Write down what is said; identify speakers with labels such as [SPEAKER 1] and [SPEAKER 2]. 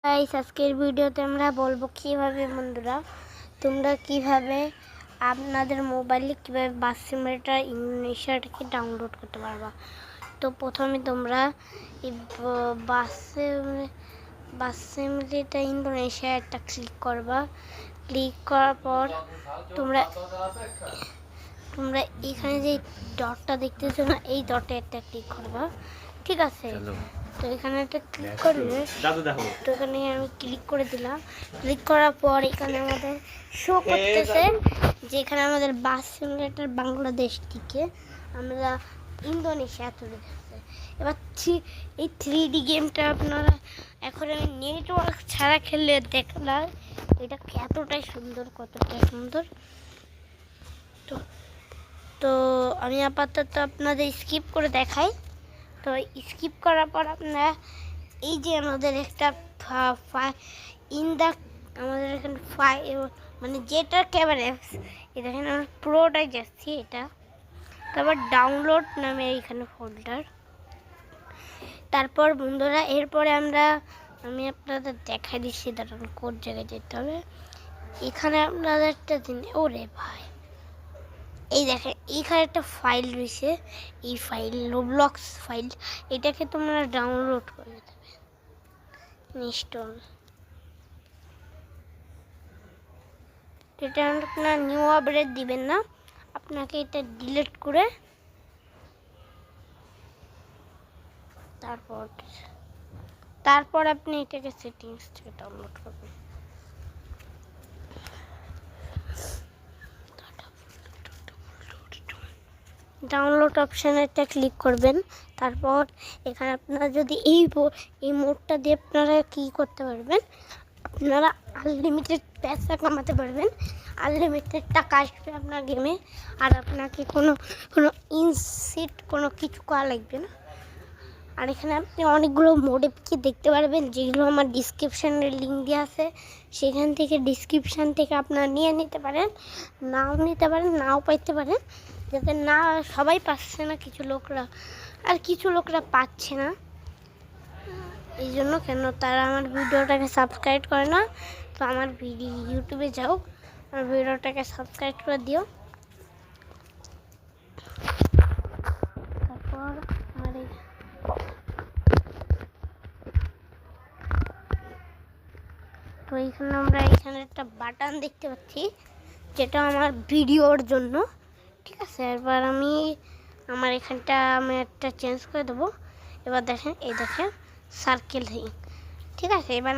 [SPEAKER 1] Guys আজকের ভিডিওতে আমরা বলবো কিভাবে বন্ধুরা তোমরা কিভাবে আপনাদের মোবাইলে কিভাবে বাস সিমুলেটর ইন্দোনেশিয়াটাকে ডাউনলোড করতে পারবা। তো প্রথমে তোমরা এই বাস সিমুলেটর ইন্দোনেশিয়া একটা ক্লিক করবা। ক্লিক করার পর তোমরা এখানে যে ডটটা দেখতেছো না, এই ডটে একটা ক্লিক করবা, ঠিক আছে? তো এখানে একটা ক্লিক করলে তো এখানে আমি ক্লিক করে দিলাম। ক্লিক করার পর এখানে আমাদের শো করতেছে যে এখানে আমাদের বাস সিমুলেটর বাংলাদেশ থেকে আমরা ইন্দোনেশিয়া চলে যাচ্ছে। এবার এই 3D গেমটা আপনারা এখন আমি নেটওয়ার্ক ছাড়া খেললে দেখলাম এটা কতটাই সুন্দর। তো আমি আপাতত আপনাদের স্কিপ করে দেখাই। তো স্কিপ করার পর আপনারা এই যে আমাদের একটা আমাদের এখানে মানে যেটা ক্যামেরা এটা এখানে আমরা পুরোটাই যাচ্ছি। এটা তারপর ডাউনলোড নামে এইখানে ফোল্ডার। তারপর বন্ধুরা এরপরে আমি আপনাদের দেখাই দিচ্ছি দাঁড়ান কোন জায়গায় যেতে হবে। এখানে আপনাদের একটা জিনিস, ওরে ভাই এই দেখেন এইখানে একটা ফাইল রয়েছে, এই ফাইল রোবলক্স ফাইল, এটাকে তোমরা ডাউনলোড করে দেবে। ইনস্টল এটা আপনার নিউ আপডেট দিবেন না, আপনাকে এটা ডিলিট করে তারপর আপনি এটাকে সেটিংস থেকে ডাউনলোড করবেন। ডাউনলোড অপশানে একটা ক্লিক করবেন। তারপর এখানে আপনারা যদি এই মোডটা দিয়ে আপনারা কী করতে পারবেন, আপনারা আনলিমিটেড পয়সা কামাতে পারবেন, আনলিমিটেড টাকা আসবে আপনার গেমে, আর আপনাকে কোনো ইনসিট কোনো কিছু করা লাগবে না। আর এখানে আপনি অনেকগুলো মোডে কি দেখতে পারবেন, যেগুলো আমার ডিসক্রিপশানের লিঙ্ক দেওয়া আছে, সেখান থেকে ডিসক্রিপশান থেকে আপনারা নিয়ে নিতে পারেন, নাও পাইতে পারেন। যাতে না সবাই পাচ্ছে না, কিছু লোকরা পাচ্ছে না, এই জন্য কেন তারা আমার ভিডিওটাকে সাবস্ক্রাইব করে না। তো আমার ইউটিউবে যাও, আমার ভিডিওটাকে সাবস্ক্রাইব করে দিও। তারপর তো এখানে একটা বাটন দেখতে পাচ্ছি, যেটা আমার ভিডিওর জন্য, ঠিক আছে? এবার আমার এখানটা আমি একটা চেঞ্জ করে দেবো। এবার দেখেন, এই দেখেন সার্কেল, ঠিক আছে? এবার